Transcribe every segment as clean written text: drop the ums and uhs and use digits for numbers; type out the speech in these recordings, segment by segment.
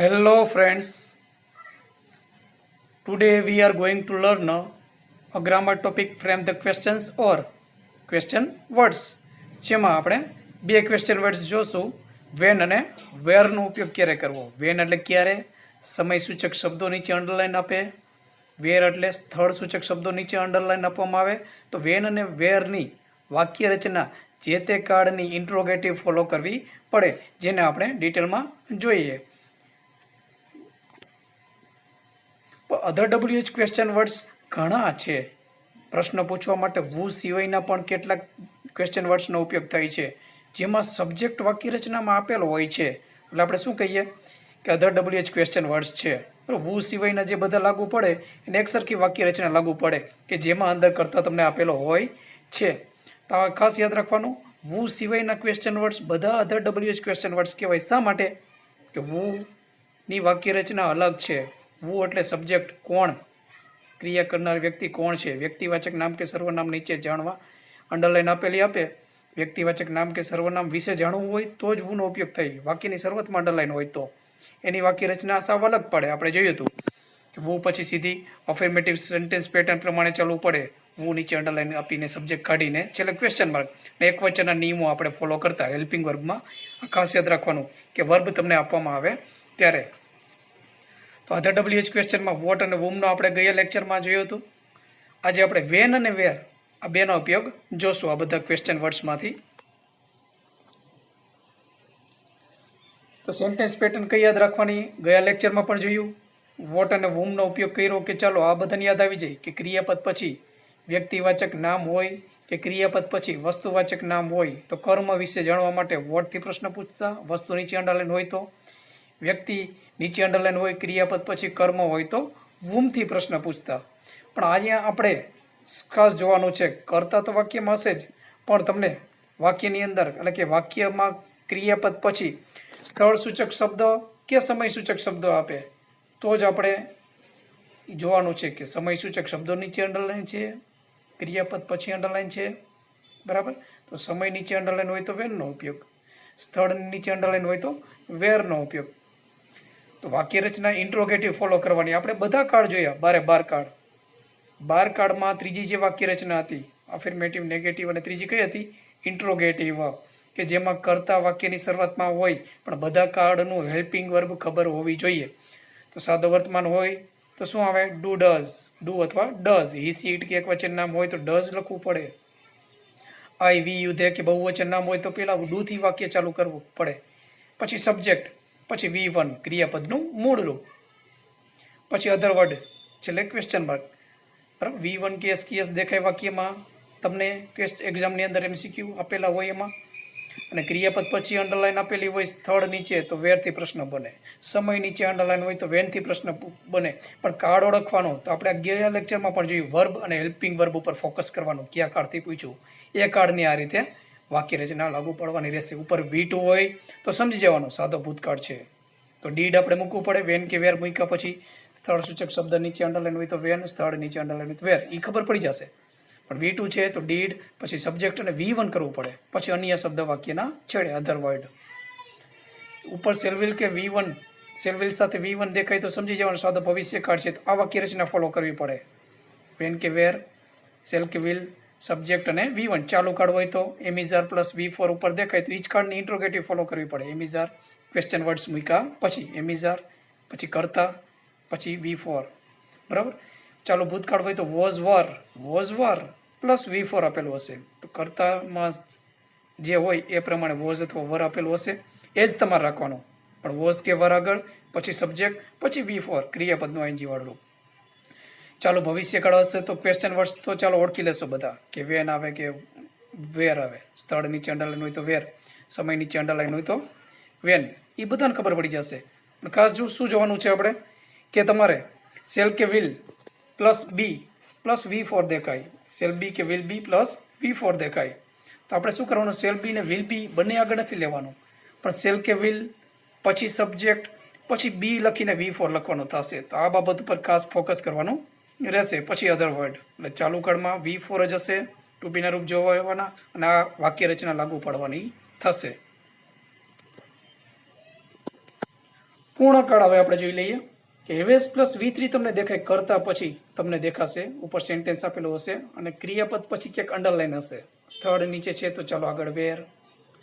Hello friends, today we are going to learn a grammar topic from the questions or question words. જેમાં આપણે બે question words જોશું, van અને વેરનો ઉપયોગ ક્યારે કરવો. વેન એટલે ક્યારે, સમય સૂચક શબ્દો નીચે અંડરલાઈન આપે. વેર એટલે સ્થળ સૂચક શબ્દો નીચે અંડરલાઈન આપવામાં આવે. તો વેન અને વેરની વાક્ય રચના જે તે કાળની ઇન્ટ્રોગેટિવ ફોલો કરવી પડે, જેને આપણે ડિટેલમાં જોઈએ. અધર ડબલ્યુએચ ક્વેશ્ચન વર્ડ્સ ઘણા છે. પ્રશ્ન પૂછવા માટે વુ સિવાયના પણ કેટલાક ક્વેશ્ચન વર્ડ્સનો ઉપયોગ થાય છે, જેમાં સબ્જેક્ટ વાક્ય રચનામાં આપેલો હોય છે. એટલે આપણે શું કહીએ કે અધર ડબલ્યુએચ ક્વેશ્ચન વર્ડ્સ છે. વુ સિવાયના જે બધા લાગુ પડે એને એકસરખી વાક્ય રચના લાગુ પડે કે જેમાં અંદર કરતા તમને આપેલો હોય છે. તો આ ખાસ યાદ રાખવાનું, વુ સિવાયના ક્વેશ્ચન વર્ડ્સ બધા અધર ડબલ્યુએચ ક્વેશ્ચન વર્ડ્સ કહેવાય. શા માટે? કે વુની વાક્ય રચના અલગ છે. વુ એટલે સબ્જેક્ટ, કોણ, ક્રિયા કરનાર વ્યક્તિ કોણ છે. વ્યક્તિવાચક નામ કે સર્વનામ નીચે જાણવા અંડરલાઈન આપેલી આપે. વ્યક્તિવાચક નામ કે સર્વનામ વિશે જાણવું હોય તો જ વુનો ઉપયોગ થાય. વાક્યની શરૂઆતમાં અંડરલાઈન હોય તો એની વાક્ય રચના સાવ અલગ પડે. આપણે જોયું હતું વુ પછી સીધી અફર્મેટિવ સેન્ટેન્સ પેટર્ન પ્રમાણે ચાલવું પડે. વુ નીચે અંડરલાઈન આપીને સબ્જેક્ટ કાઢીને છેલ્લે ક્વેશ્ચન માર્ક ને એક વચનના નિયમો આપણે ફોલો કરતા હેલ્પિંગ વર્બમાં. ખાસ યાદ રાખવાનું કે વર્બ તમને આપવામાં આવે ત્યારે. તો અધર ડબલ્યુએચ ક્વેશ્ચનમાં વોટ અને વુમનો આપણે ગયા લેક્ચરમાં જોયું હતું. આજે આપણે વેન અને વેર આ બેનો ઉપયોગ જોશું આ બધા ક્વેશ્ચન વર્ડ્સમાંથી. તો સેન્ટેન્સ પેટર્ન કઈ યાદ રાખવાની, ગયા લેક્ચરમાં પણ જોયું. વોટ અને વુમનો ઉપયોગ કર્યો કે ચાલો આ બધાને યાદ આવી જાય કે ક્રિયાપદ પછી વ્યક્તિવાચક નામ હોય કે ક્રિયાપદ પછી વસ્તુવાચક નામ હોય તો કર્મ વિશે જાણવા માટે વોટથી પ્રશ્ન પૂછતા. વસ્તુ નીચે અંડરલાઈન હોય તો, વ્યક્તિ નીચે અંડરલાઈન હોય, ક્રિયાપદ પછી કર્મ હોય તો વુમથી પ્રશ્ન પૂછતા. પણ અહીંયા આપણે ખાસ જોવાનું છે, કરતા તો વાક્યમાં હશે જ, પણ તમને વાક્યની અંદર એટલે કે વાક્યમાં ક્રિયાપદ પછી સ્થળ સૂચક શબ્દ કે સમય સૂચક શબ્દો આપે તો જ આપણે જોવાનું છે કે સમય સૂચક શબ્દો નીચે અંડરલાઈન છે, ક્રિયાપદ પછી અંડરલાઈન છે, બરાબર. તો સમય નીચે અંડરલાઈન હોય તો વેનનો ઉપયોગ, સ્થળ નીચે અંડરલાઈન હોય તો વેરનો ઉપયોગ. તો વાક્ય રચના ઇન્ટ્રોગેટિવ ફોલો કરવાની. આપણે બધા કાર્ડ જોયા, 12 કાર્ડ. 12 કાર્ડમાં ત્રીજી જે વાક્ય રચના હતી અફર્મેટિવ, નેગેટિવ અને ત્રીજી કઈ હતી? ઇન્ટ્રોગેટિવ, કે જેમાં કરતા વાક્યની શરૂઆતમાં હોય પણ બધા કાર્ડનું હેલ્પિંગ વર્બ ખબર હોવી જોઈએ. તો સાદો વર્તમાન હોય તો શું આવે? ડુ, ડઝ, ડુ અથવા ડઝ. હી, સી, ઇટ કે એક વચન નામ હોય તો ડઝ લખવું પડે. આઈ, વી, યુ, ધે કે બહુવચન નામ હોય તો પેલા ડુથી વાક્ય ચાલુ કરવું પડે. પછી સબ્જેક્ટ, પછી V1 ક્રિયાપદનું મૂળ રૂપ, પછી અધર વર્ડ, છેલ્લે ક્વેશ્ચન માર્ક. બરાબર. V1 કેસ દેખાય વાક્યમાં તમને એક્ઝામની અંદર MCQ આપેલા હોય એમાં. અને ક્રિયાપદ પછી અંડરલાઈન આપેલી હોય સ્થળ નીચે તો વેરથી પ્રશ્ન બને. સમય નીચે અંડરલાઈન હોય તો વેનથી પ્રશ્ન બને. પણ કાર્ડ ઓળખવાનો તો આપણે ગયા લેક્ચરમાં પણ જોયું, વર્બ અને હેલ્પિંગ વર્બ ઉપર ફોકસ કરવાનું. કયા કાર્ડથી પૂછ્યું એ કાર્ડની આ રીતે વાક્ય રચના લાગુ પડવાની રહેશે. ઉપર V2 હોય તો સમજી જવાનું સાદો ભૂતકાળ છે. તો ડીડ આપણે મૂકવું પડે. વેન કે વેર મૂક્યા પછી સ્થળ સૂચક શબ્દ નીચે અંડરલાઈન હોય તો વેન, સ્થળ નીચે અંડરલાઈન હોય તો વેર, એ ખબર પડી જશે. પણ V2 છે તો ડીડ, પછી સબ્જેક્ટ અને V1 કરવું પડે, પછી અન્ય શબ્દ વાક્યના છેડે અધર વર્ડ. ઉપર સેલવિલ કે V1, સેલવિલ સાથે V1 દેખાય તો સમજી જવાનું સાદો ભવિષ્યકાળ છે. તો આ વાક્ય રચના ફોલો કરવી પડે. વેન કે વેર, સેલ કે વિલ, સબ્જેક્ટ અને V1. ચાલુ કાર્ડ હોય તો એમિઝાર પ્લસ V4 ઉપર દેખાય તો ઈચ કાર્ડની ઇન્ટ્રોગેટિવ ફોલો કરવી પડે. એમિઝાર ક્વેશ્ચન વર્ડ્સ મૂક્યા પછી એમિઝાર, પછી કરતા, પછી V4, બરાબર. ચાલુ ભૂતકાળ હોય તો વોઝ વર પ્લસ V4 આપેલું હશે. તો કરતામાં જે હોય એ પ્રમાણે વોઝ અથવા વર આપેલું હશે એ જ તમારે રાખવાનું. પણ વોઝ કે વર આગળ, પછી સબ્જેક્ટ, પછી V4 ક્રિયાપદનું ING વાળું રૂપ. ચાલો ભવિષ્યકાળ હશે તો ક્વેશ્ચન વર્ડ્સ તો ચાલો ઓળખી લેશો બધા કે વેન આવે કે વેર આવે. સ્થળ નીચે અંડરલાઈન હોય તો વેર, સમય નીચે અંડરલાઈન હોય તો વેન, એ બધાને ખબર પડી જશે. પણ ખાસ શું જોવાનું છે આપણે કે તમારે સેલ કે will plus B plus V4 દેખાય, સેલ બી કે વિલ બી પ્લસ V4 દેખાય તો આપણે શું કરવાનું? સેલ બી ને વિલ બી બંને આગળ નથી લેવાનું, પણ સેલ કે વિલ પછી સબ્જેક્ટ પછી બી લખીને V4 લખવાનું થશે. તો આ બાબત ઉપર ખાસ ફોકસ કરવાનું રહેશે. પછી અધર વર્ડ, એટલે ચાલુ કાળમાં V4 જ હશે, ટુ બીના રૂપ જોવાના અને આ વાક્ય રચના લાગુ પડવાની થશે. પૂર્ણકાળ હવે આપણે જોઈ લઈએ કે હેવેસ પ્લસ V3 તમને દેખાય કરતા પછી તમને દેખાશે ઉપર સેન્ટેન્સ આપેલું હશે અને ક્રિયાપદ પછી ક્યાંક અંડરલાઈન હશે. સ્થળ નીચે છે તો ચાલો આગળ વેર,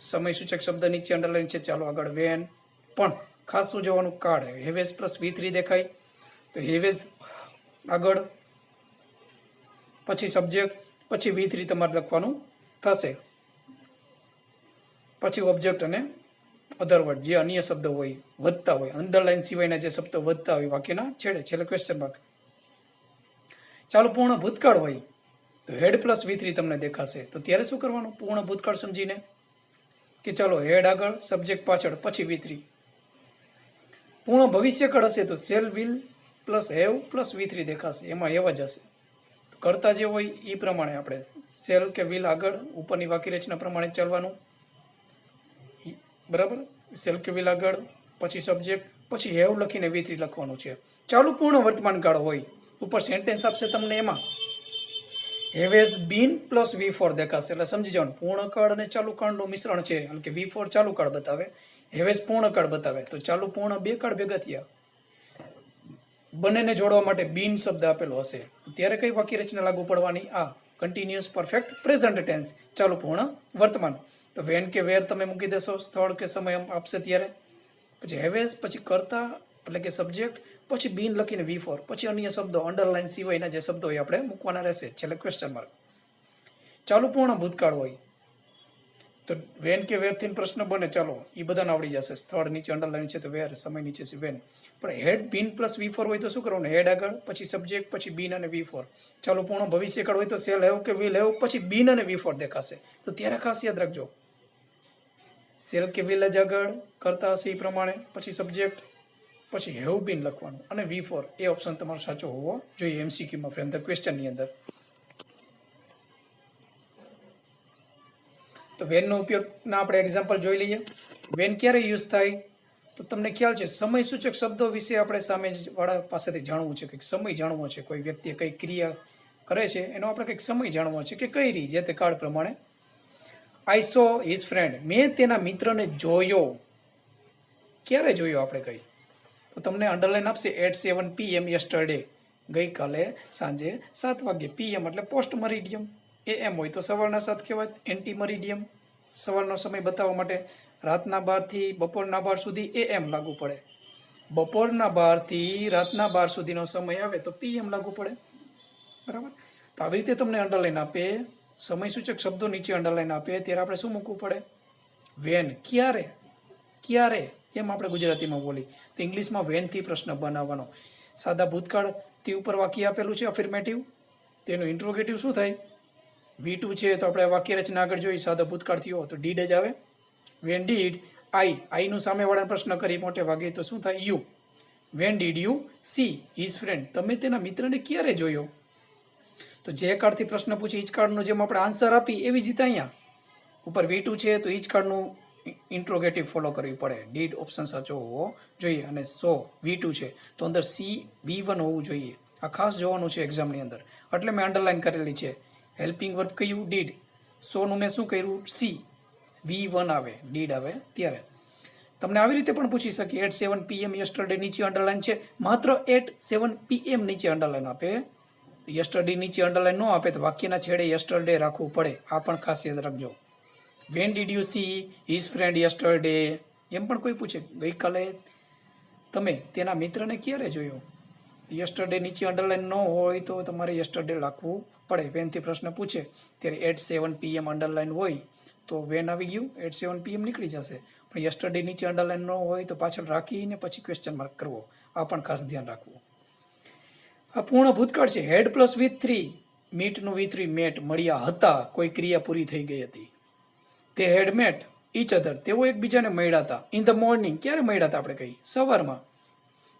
સમય સૂચક શબ્દ નીચે અંડરલાઈન છે ચાલો આગળ વેન. પણ ખાસ શું જોવાનું કાળ હેવેસ પ્લસ V3 દેખાય તો હેવેસ આગળ પછી સબ્જેક્ટ પછી V3 તમારે લખવાનું થશે. પછી ઓબ્જેક્ટ અને અધર વર્ડ જે અન્ય શબ્દો હોય વધતા હોય અંડરલાઈન સિવાયના જે શબ્દો વધતા હોય વાક્યના છેલ્લે ક્વેશ્ચન માર્ક. ચાલો પૂર્ણ ભૂતકાળ હોય તો હેડ પ્લસ V3 તમને દેખાશે તો ત્યારે શું કરવાનું પૂર્ણ ભૂતકાળ સમજીને કે ચાલો હેડ આગળ સબ્જેક્ટ પાછળ પછી V3. પૂર્ણ ભવિષ્યકાળ હશે તો cell will plus have plus V3 દેખાશે એમાં હેવ જ હશે. કરતા જે હોય એ પ્રમાણે આપણે સેલ કે વિલ આગળ ઉપરની વાક્ય રચના પ્રમાણે ચાલવાનું બરાબર. સેલ કે વિલ આગળ પછી સબ્જેક્ટ પછી હેવ લખીને V3 લખવાનું છે. ચાલુ પૂર્ણ વર્તમાન કાળ હોય ઉપર સેન્ટેન્સ આપશે તમને એમાં હેવેઝ બીન પ્લસ V4 દેખાશે એટલે સમજી જવાનું પૂર્ણ કાળ અને ચાલુ કાળનું મિશ્રણ છે એટલે કે V4 ચાલુ કાળ બતાવે હેવેઝ પૂર્ણ કાળ બતાવે તો ચાલુ પૂર્ણ બે કાળ ભેગા થયા બંનેને જોડવા માટે બીન શબ્દ આપેલો હશે તો ત્યારે કઈ વાક્ય રચના લાગુ પડવાની આ કન્ટિન્યુઅસ પરફેક્ટ પ્રેઝન્ટ ટેન્સ ચાલુ પૂર્ણ વર્તમાન. તો વેન કે વેર તમે મૂકી દેશો સ્થળ કે સમય આપશે ત્યારે પછી હેવેઝ પછી કરતા એટલે કે સબ્જેક્ટ પછી બીન લખીને V4 પછી અન્ય શબ્દો અંડરલાઈન સિવાયના જે શબ્દો હોય આપણે મૂકવાના રહેશે છેલ્લે ક્વેશ્ચન માર્ક. ચાલુ પૂર્ણ ભૂતકાળ હોય તો વેન કે વેરથી પ્રશ્ન બને ચાલો એ બધાને આવડી જશે. સ્થળ નીચે અંડરલાઈન છે તો વેર, સમય નીચે છે વેન. પણ હેડ બીન પ્લસ V4 હોય તો શું કરવાનું હેડ આગળ પછી સબ્જેક્ટ પછી બીન અને V4. ચાલુ પૂર્ણ ભવિષ્યકાળ હોય તો સેલ હેવ કે વિલ હેવ પછી બીન અને V4 દેખાશે તો ત્યારે ખાસ યાદ રાખજો સેલ કે વિલ જ આગળ કરતા હશે એ પ્રમાણે પછી સબ્જેક્ટ પછી હેવ બીન લખવાનું અને V4 એ ઓપ્શન તમારો સાચો હોવો જોઈએ MCQમાં ફ્રેમ ધ ક્વેશ્ચનની અંદર. તો વેનનો ઉપયોગના આપણે એક્ઝામ્પલ જોઈ લઈએ. વેન ક્યારે યુઝ થાય તો તમને ખ્યાલ છે સમય સૂચક શબ્દો વિશે આપણે સામેવાળા પાસેથી જાણવું છે કંઈક સમય જાણવો છે કોઈ વ્યક્તિએ કઈ ક્રિયા કરે છે એનો આપણે કંઈક સમય જાણવો છે કે કઈ રહી જે તે કાળ પ્રમાણે. આઈ સો હિઝ ફ્રેન્ડ મેં તેના મિત્રને જોયો ક્યારે જોયો આપણે કઈ તો તમને અંડરલાઈન આપશે at 7 PM યસ્ટરડે ગઈકાલે સાંજે 7 વાગ્યે. PM એટલે પોસ્ટ મરીડિયમ, AM હોય તો સવારના 7 કહેવાય એન્ટી મરીડિયમ સવારનો સમય બતાવવા માટે. રાતના 12 થી બપોરના 12 સુધી AM લાગુ પડે. બપોરના 12 થી રાતના 12 સુધીનો સમય આવે તો PM લાગુ પડે બરાબર. તો આવી રીતે તમને અંડરલાઈન આપે સમય સૂચક શબ્દો નીચે અંડરલાઈન આપે ત્યારે આપણે શું મૂકવું પડે વેન ક્યારે ક્યારે એમ આપણે ગુજરાતીમાં બોલી તો ઇંગ્લિશમાં વેનથી પ્રશ્ન બનાવવાનો. સાદા ભૂતકાળથી ઉપર વાક્ય આપેલું છે અફર્મેટિવ તેનું ઇન્ટ્રોગેટિવ શું થાય V2 છે તો આપણે વાક્ય રચના આગળ જોઈ સાદા ભૂતકાળ થયો તો ડીડ જ આવે. વેન ડીડ આઈનું સામેવાળા પ્રશ્ન કરી મોટે ભાગે તો શું થાય you. Van did you see his friend તમે તેના મિત્રને ક્યારે જોયો તો જે કાળથી પ્રશ્ન પૂછી ઈચ કાર્ડનો જેમ આપણે આન્સર આપી એવી જ રીતે અહીંયા ઉપર V2 છે તો ઈચ કાર્ડનું ઇન્ટ્રોગેટિવ ફોલો કરવી પડે. ડીડ ઓપ્શન સાચો હોવો જોઈએ અને સો V2 છે તો અંદર V1 હોવું જોઈએ. આ ખાસ જોવાનું છે એક્ઝામની અંદર એટલે મેં અંડરલાઈન કરેલી છે. હેલ્પિંગ વર્બ કયું ડીડ, સોનું મેં શું કર્યું V1 આવે ડીડ આવે ત્યારે. તમને આવી રીતે પણ પૂછી શકીએ at 7 PM યસ્ટરડે નીચે અંડરલાઈન છે માત્ર at 7 PM નીચે અંડરલાઈન આપે યસ્ટરડે નીચે અંડરલાઈન ન આપે તો વાક્યના છેડે યસ્ટરડે રાખવું પડે. આ પણ ખાસ યાદ રાખજો. When did you see his friend yesterday એમ પણ કોઈ પૂછે ગઈકાલે તમે તેના મિત્રને ક્યારે જોયો યસ્ટરડે નીચે અંડરલાઈન ન હોય તો તમારે યસ્ટરડે લખવું પડે. વેનથી પ્રશ્ન પૂછે ત્યારે at 7 PM અંડરલાઈન હોય તો વેન આવી ગયું at 7 PM નીકળી જશે. પણ યસ્ટરડે નીચે અંડરલાઈન ન હોય તો પાછળ રાખીને પછી ક્વેશ્ચન માર્ક કરવો. આ પણ ખાસ ધ્યાન રાખવું. આ પૂર્ણ ભૂતકાળ છે. Had plus V3 મીટનું V3 mat મળ્યા હતા કોઈ ક્રિયા પૂરી થઈ ગઈ હતી. તે હેડ મેટ ઈચ અધર તેઓ એકબીજાને મળ્યા હતા. ઇન ધ મોર્નિંગ ક્યારે મળ્યા હતા આપણે કહી સવારમાં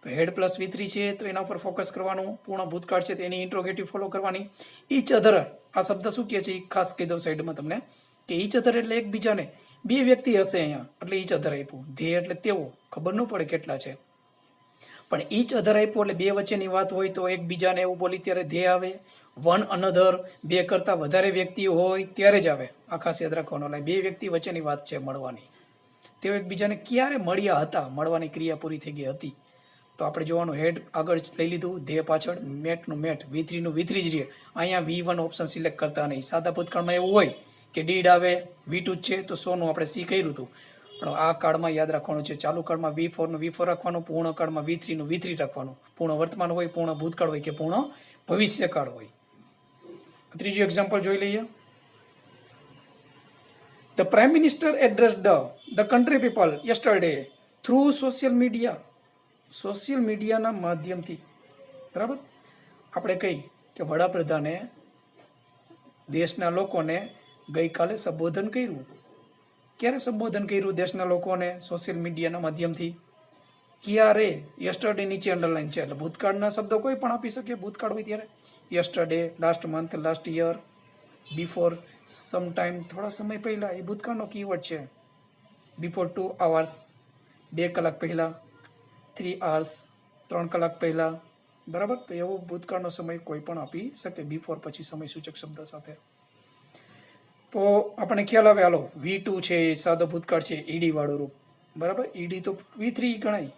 તો હેડ પ્લસ V3 છે તો એના ઉપર ફોકસ કરવાનું. પૂર્ણ ભૂતકાળ છે તો એની ઇન્ટ્રોગેટિવ ફોલો કરવાની. ઈચ અધર આ શબ્દ શું કહે છે એ ખાસ કહી દઉં સાઈડમાં તમને કે ઈચ અધર એટલે એકબીજાને બે વ્યક્તિ હશે અહીંયા એટલે ઈચ અધર આપ્યું. ધે એટલે તેઓ ખબર ન પડે કેટલા છે પણ ઈચ અધર આપ્યું એટલે બે વચ્ચેની વાત હોય તો એકબીજાને એવું બોલી ત્યારે ધે આવે. વન અનધર બે કરતાં વધારે વ્યક્તિઓ હોય ત્યારે જ આવે. આ ખાસ યાદ રાખવાનું એટલે બે વ્યક્તિ વચ્ચેની વાત છે મળવાની તેઓ એકબીજાને ક્યારે મળ્યા હતા, મળવાની ક્રિયા પૂરી થઈ ગઈ હતી. તો આપણે જોવાનું હેડ આગળ લઈ લીધું, ધ્યેય પાછળ, મેટનું મેટ, V3નું V3 જ રહે. અહીંયા V1 ઓપ્શન સિલેક્ટ કરતા નહીં. સાદા ભૂતકાળમાં એવું હોય કે ડીડ આવે, V2 જ છે તો 100નું આપણે સી કર્યું હતું, પણ આ કાળમાં યાદ રાખવાનું છે. ચાલુ કાળમાં V4નું V4 રાખવાનું, પૂર્ણ કાળમાં V3નું V3 રાખવાનું. પૂર્ણ વર્તમાન હોય, પૂર્ણ ભૂતકાળ હોય કે પૂર્ણ ભવિષ્યકાળ હોય. ત્રીજું એક્ઝામ્પલ જોઈ લઈએ. The Prime Minister addressed the country people yesterday through social media. Social મીડિયાના માધ્યમથી, બરાબર. આપણે કહી કે વડાપ્રધાને દેશના લોકોને ગઈકાલે સંબોધન કર્યું. ક્યારે સંબોધન કર્યું દેશના લોકોને? સોશિયલ મીડિયાના માધ્યમથી. ક્યારે? યસ્ટરડે નીચે અંડરલાઈન છે, એટલે ભૂતકાળના શબ્દો કોઈ પણ આપી શકે, ભૂતકાળ હોય ત્યારે. Yesterday, last month, last year, before, sometime, થોડા સમય પહેલાં, એ ભૂતકાળનો કીવર્ડ છે. બિફોર 2 hours, 2 કલાક પહેલાં, 3 hours, 3 કલાક પહેલાં, બરાબર. તો એવો ભૂતકાળનો સમય કોઈ પણ આપી શકે, બિફોર પછી સમય સૂચક શબ્દ સાથે. તો આપણે ખ્યાલ આવે. હાલો, V2 છે એ સાદો ભૂતકાળ છે, ઈડી વાળું રૂપ, બરાબર. ઈડી તો V3 ગણાય.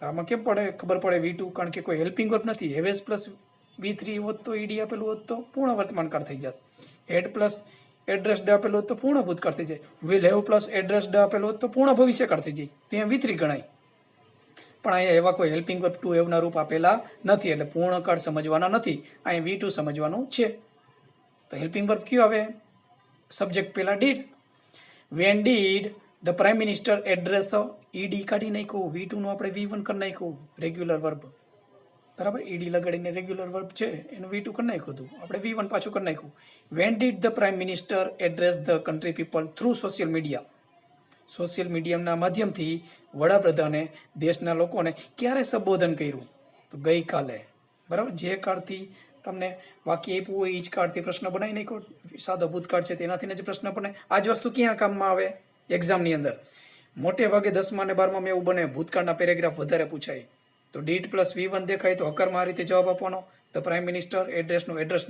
આમાં કેમ પડે ખબર પડે V2? કારણ કે કોઈ હેલ્પિંગ વર્બ નથી. હેવેઝ પ્લસ V3 હોત તો ઈડી આપેલું હોત તો પૂર્ણ વર્તમાન કાળ થઈ જાત. હેડ પ્લસ એડ્રેસ્ડ આપેલું હોત તો પૂર્ણ ભૂતકાળ થઈ જાય. વિલ હેવ પ્લસ એડ્રેસ્ડ આપેલું હોત તો પૂર્ણ ભવિષ્યકાળ થઈ જાય. તો અહીંયા V3 ગણાય. પણ અહીંયા એવા કોઈ હેલ્પિંગ વર્બ ટુ હેવના રૂપ આપેલા નથી, એટલે પૂર્ણકાળ સમજવાના નથી. અહીંયા V2 સમજવાનું છે. તો હેલ્પિંગ વર્બ કયો આવે? સબ્જેક્ટ પહેલા did. When did the prime minister address, ed કાઢી નાખ્યું, V2 નું આપણે V1 કરી નાખ્યું, રેગ્યુલર વર્બ, બરાબર. ઈડી લગાડીને રેગ્યુલર વર્બ છે એનું V2 કરી નાખ્યું હતું, આપણે V1 પાછું કરી નાખ્યું. Van did the prime minister address the country people through social media. Social મીડિયાના માધ્યમથી વડાપ્રધાને દેશના લોકોને ક્યારે સંબોધન કર્યું? તો ગઈકાલે, બરાબર. જે કાળથી તમને વાક્ય આપ્યું હોય એ જ કાળથી પ્રશ્ન બનાવી નાખ્યો. સાદો ભૂતકાળ છે તેનાથી જ પ્રશ્ન બને. આ જ વસ્તુ ક્યાં કામમાં આવે? એક્ઝામની અંદર. મોટે ભાગે 10મા અને 12માં એવું બને, ભૂતકાળના પેરેગ્રાફ વધારે પૂછાય. તો ડીડ પ્લસ V1 દેખાય તો હકારમાં આ રીતે જવાબ આપવાનો. ધ પ્રાઇમ મિનિસ્ટર એડ્રેસનું એડ્રેસ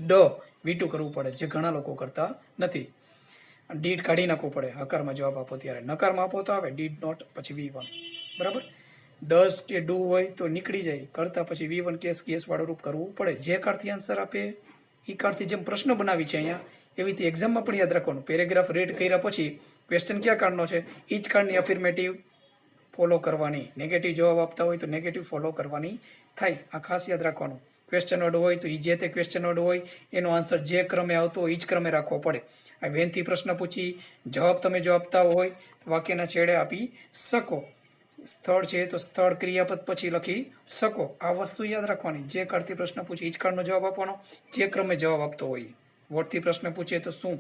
V2 કરવું પડે, જે ઘણા લોકો કરતા નથી. ડીડ કાઢી નાખવું પડે હકારમાં જવાબ આપો ત્યારે. નકારમાં આપો તો આવે ડીડ નોટ પછી V1, બરાબર. ડઝ કે ડુ હોય તો નીકળી જાય, કરતા પછી V1 કેસ વાળું રૂપ કરવું પડે. જે કાળથી આન્સર આપે એ કાળથી જેમ પ્રશ્ન બનાવી છે અહીંયા, એવી રીતે એક્ઝામમાં પણ યાદ રાખવાનું. પેરેગ્રાફ રીડ કર્યા પછી ક્વેશ્ચન ક્યાં કાળનો છે એ જ કાળની અફિર્મેટિવ ફોલો કરવાની. નેગેટિવ જવાબ આપતા હોય તો નેગેટિવ ફોલો કરવાની થાય. આ ખાસ યાદ રાખવાનું. ક્વેશ્ચન વર્ડ હોય તો એ જે તે ક્વેશ્ચન વર્ડ હોય એનો આન્સર જે ક્રમે આવતો હોય એ જ ક્રમે રાખવો પડે. આ વેનથી પ્રશ્ન પૂછી જવાબ તમે જો આપતા હોય તો વાક્યના છેડે આપી શકો. સ્થળ છે તો સ્થળ ક્રિયાપદ પછી લખી શકો. આ વસ્તુ યાદ રાખવાની. જે કાળથી પ્રશ્ન પૂછે એ જ કાળનો જવાબ આપવાનો, જે ક્રમે જવાબ આપતો હોય. વોટથી પ્રશ્ન પૂછે તો શું,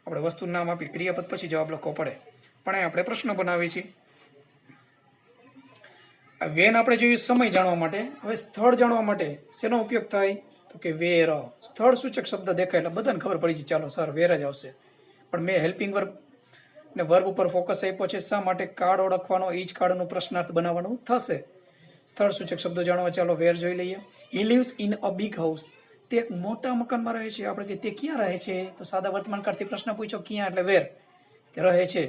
આપણે વસ્તુનું નામ આપી ક્રિયાપદ પછી જવાબ લખવો પડે. પણ અહીં આપણે પ્રશ્ન બનાવીએ છીએ. આ વેન આપણે જોયું સમય જાણવા માટે. હવે સ્થળ જાણવા માટે શેનો ઉપયોગ થાય? તો કે વેર. સ્થળ સૂચક શબ્દ દેખાય એટલે બધાને ખબર પડી જાય, ચાલો સર વેર જ આવશે. પણ મેં હેલ્પિંગ વર્બ ને વર્બ ઉપર ફોકસ આપ્યો છે. શા માટે? કાળ ઓળખવાનો, એ જ કાળનું પ્રશ્નાર્થ બનાવવાનું થશે. સ્થળ સૂચક શબ્દો જાણવા ચાલો વેર જોઈ લઈએ. He lives in a big house. તે એક મોટા મકાનમાં રહે છે. આપણે કે તે ક્યાં રહે છે? તો સાદા વર્તમાન કાળથી પ્રશ્ન પૂછ્યો ક્યાં એટલે વેર કે રહે છે.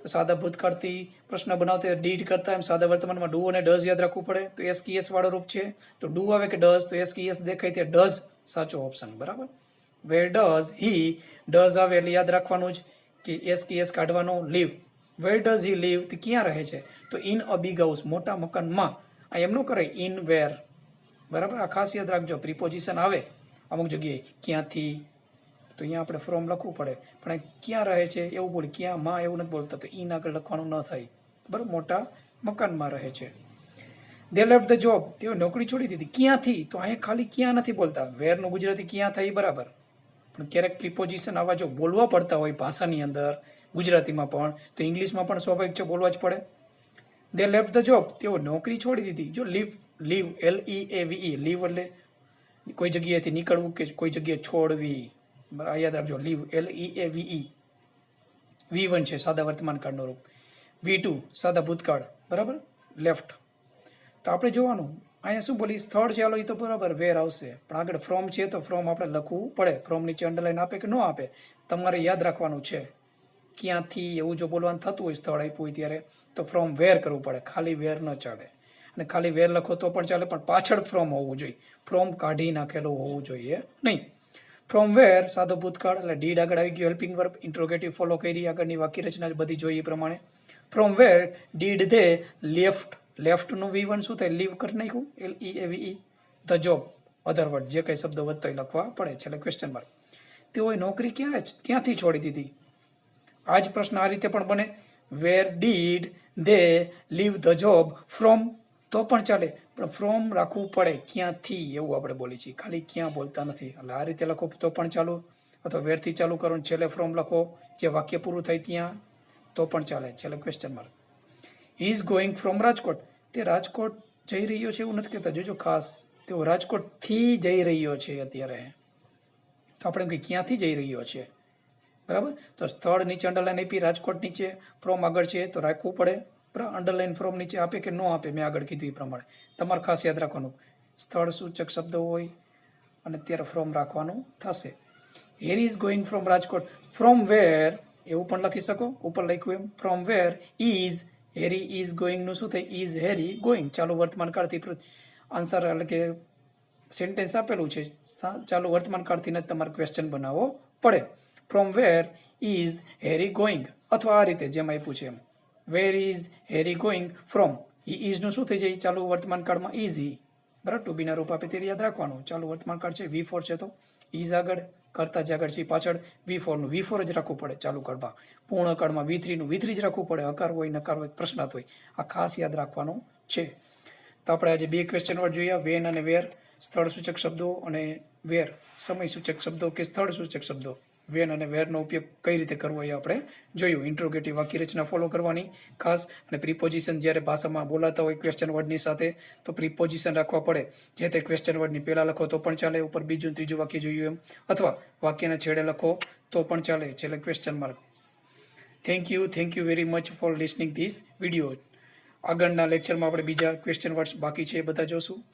તો સાદા ભૂતકાળથી પ્રશ્ન બનાવते ડીડ કરતા એમ સાદા વર્તમાનમાં ડુ અને ડઝ યાદ રાખવું પડે. તો એસ કી એસ વાળો રૂપ છે તો ડુ આવે કે ડઝ? તો એસ કી એસ દેખાય તે ડઝ સાચો ઓપ્શન, બરાબર. વેર ડઝ હી, ડઝ આવે એટલે યાદ રાખવાનું જ કે એસ કી એસ કાઢવાનો. Live, where does he live, તે ક્યાં રહે છે? તો ઇન અ બિગ હાઉસ, મોટા મકાનમાં. આ એમ ન કરે ઇન વેર, બરાબર. આ ખાસ યાદ રાખજો. પ્રિપોઝિશન આવે અમુક જગ્યાએ ક્યાંથી, તો અહીંયા આપણે ફ્રોમ લખવું પડે. પણ ક્યાં રહે છે એવું બોલે, ક્યાં માં એવું નથી બોલતા, તો ઇન આગળ લખવાનું ન થાય, બરાબર. મોટા મકાનમાં રહે છે. દે લેફ્ટ ધ જોબ, તેઓ નોકરી છોડી દીધી. ક્યાંથી? તો અહીંયા ખાલી ક્યાં નથી બોલતા. વેરનું ગુજરાતી ક્યાં થાય બરાબર. પણ ક્યારેક પ્રિપોઝિશન આવા જો બોલવા પડતા હોય ભાષાની અંદર, ગુજરાતીમાં પણ, તો ઇંગ્લિશમાં પણ સ્વાભાવિક છે બોલવા જ પડે. દે લેફ્ટ ધ જોબ, તેઓ નોકરી છોડી દીધી. જો લીવ, લીવ LEAVE, લીવ એટલે કોઈ જગ્યાએથી નીકળવું કે કોઈ જગ્યાએ છોડવી, આ યાદ રાખજો. Leave LEAVE. V1 છે સાદા વર્તમાન કાળનો રૂપ. V2 સાદા ભૂતકાળ, બરાબર. લેફ્ટ. તો આપણે જોવાનું અહીંયા શું બોલી, સ્થળ ચાલો એ તો બરાબર વેર આવશે, પણ આગળ ફ્રોમ છે તો ફ્રોમ આપણે લખવું પડે. ફ્રોમ નીચે અંડરલાઈન આપે કે ન આપે તમારે યાદ રાખવાનું છે. ક્યાંથી એવું જો બોલવાનું થતું હોય સ્થળ આપ્યું હોય ત્યારે તો ફ્રોમ વેર કરવું પડે, ખાલી વેર ન ચાલે. અને ખાલી વેર લખો તો પણ ચાલે, પણ પાછળ ફ્રોમ હોવું જોઈએ, ફ્રોમ કાઢી નાખેલું હોવું જોઈએ નહીં. ફ્રોમ વેર સાદો ભૂતકાળ એટલે ડીડ આગળ આવી ગયું, હેલ્પિંગ વર્બ, ઇન્ટ્રોગેટિવ ફોલો કરી, આગળની વાક્ય રચના બધી જોઈએ એ પ્રમાણે. From where did they left, લેફ્ટનું V1 શું થાય, લીવ કરી નાખ્યું, LEAVE, the job, other word જે કંઈ શબ્દો વધતો હોય લખવા પડે. છેલ્લે ક્વેશ્ચન માર્ક. તેઓએ નોકરી ક્યાંથી છોડી દીધી? આ જ પ્રશ્ન આ રીતે પણ બને, વેર did they leave the job from, તો પણ ચાલે, પણ ફ્રોમ રાખવું પડે, ક્યાંથી એવું આપણે બોલી છીએ, ખાલી ક્યાં બોલતા નથી. એટલે આ રીતે લખો તો પણ ચાલુ, અથવા વેરથી ચાલુ કરો ને છેલ્લે ફ્રોમ લખો, જે વાક્ય પૂરું થાય ત્યાં, તો પણ ચાલે. છેલ્લે question mark. He is going from Rajkot, તે રાજકોટ જઈ રહ્યો છે એવું નથી કહેતા, જોજો ખાસ, તેઓ રાજકોટથી જઈ રહ્યો છે અત્યારે, તો આપણે એમ કે ક્યાંથી જઈ રહ્યો છે, બરાબર. તો સ્થળ નીચે અંડરલાઈન આપી, રાજકોટ નીચે ફ્રોમ આગળ છે તો રાખવું પડે, બરાબર. અંડરલાઈન ફ્રોમ નીચે આપે કે ન આપે, મેં આગળ કીધું એ પ્રમાણે તમારે ખાસ યાદ રાખવાનું, સ્થળ સૂચક શબ્દ હોય અને ત્યારે ફ્રોમ રાખવાનું થશે. Harry is going from Rajkot, from where એવું પણ લખી શકો, ઉપર લખ્યું એમ, from where is Harry is ગોઈંગનું શું થાય, ઇઝ હેરી ગોઈંગ, ચાલુ વર્તમાન કાળથી આન્સર એટલે કે સેન્ટેન્સ આપેલું છે, ચાલુ વર્તમાન કાળથી જ તમારે ક્વેશ્ચન બનાવવો પડે. From where is Harry going, અથવા આ રીતે જેમ આપ્યું છે એમ, where is Harry going from, ઈ ઇઝનું શું થઈ જાય, ચાલુ વર્તમાન કાળમાં ઇઝ હી, બરાબર. ટુ બીના રૂપ આપે તે યાદ રાખવાનું, ચાલુ વર્તમાન કાળ છે, V4 છે તો ઇઝ આગળ, કરતા જ આગળ છે પાછળ, V4નું V4 જ રાખવું પડે ચાલુ કાળમાં, પૂર્ણ કાળમાં V3નું V3 જ રાખવું પડે, હકાર હોય નકાર હોય પ્રશ્નાર્થ હોય, આ ખાસ યાદ રાખવાનું છે. તો આપણે આજે બે ક્વેશ્ચન વર્ડ જોયા, વેન અને વેર, સ્થળ સૂચક શબ્દો, અને વેર સમય સૂચક શબ્દો કે સ્થળ સૂચક શબ્દો. વેન અને વેરનો ઉપયોગ કઈ રીતે કરવો એ આપણે જોયું. ઇન્ટ્રોગેટિવ વાક્ય રચના ફોલો કરવાની ખાસ, અને પ્રિપોઝિશન જ્યારે ભાષામાં બોલાતા હોય ક્વેશ્ચન વર્ડની સાથે તો પ્રિપોઝિશન રાખવા પડે, જે તે ક્વેશ્ચન વર્ડની પહેલાં લખો તો પણ ચાલે, ઉપર બીજું ત્રીજું વાક્ય જોયું એમ, અથવા વાક્યના છેડે લખો તો પણ ચાલે. છેલ્લે question mark. Thank you very much for listening this video. આગળના લેક્ચરમાં આપણે બીજા ક્વેશ્ચન વર્ડ્સ બાકી છે એ બધા જોશું.